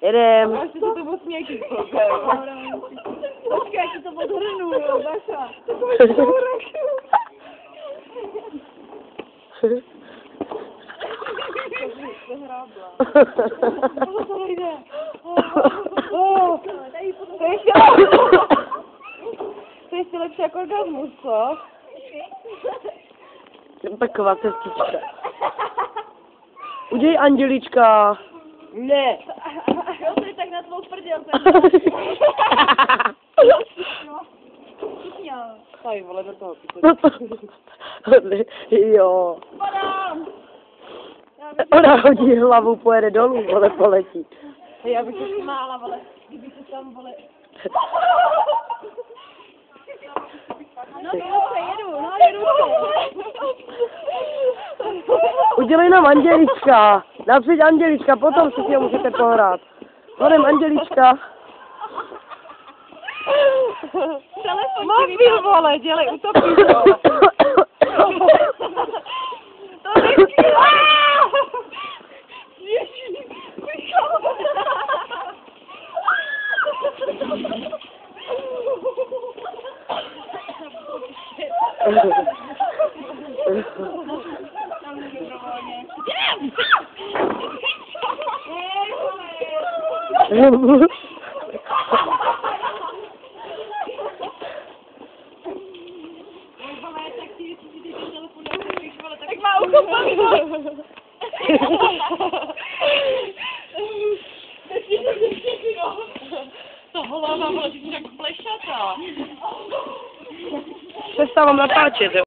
Jedem. Já si to moc nějaký počkej, já ti to odhrnu, jo, Baša. To je ještě lepší jako orgasmus, co? Taková cestička. Udělej Andělička. Ne. Jo, to je tak na tvou prděl. Tady, vole, do toho. Jo. Padám! Ona hodí hlavu, pojede dolů, vole, poletí. Já bych se smála, vole, kdyby se tam, vole... No jedu Udělej nám Andělička. Napřed Andělička, potom si s ním můžete pohrát. Hodem Andělička. Mobil, vole, dělej, utopíš, vole. To nechci. Tak má uchopený. To hlava, vole, ty jsi tak plešatá. Přestávám natáčet, jo.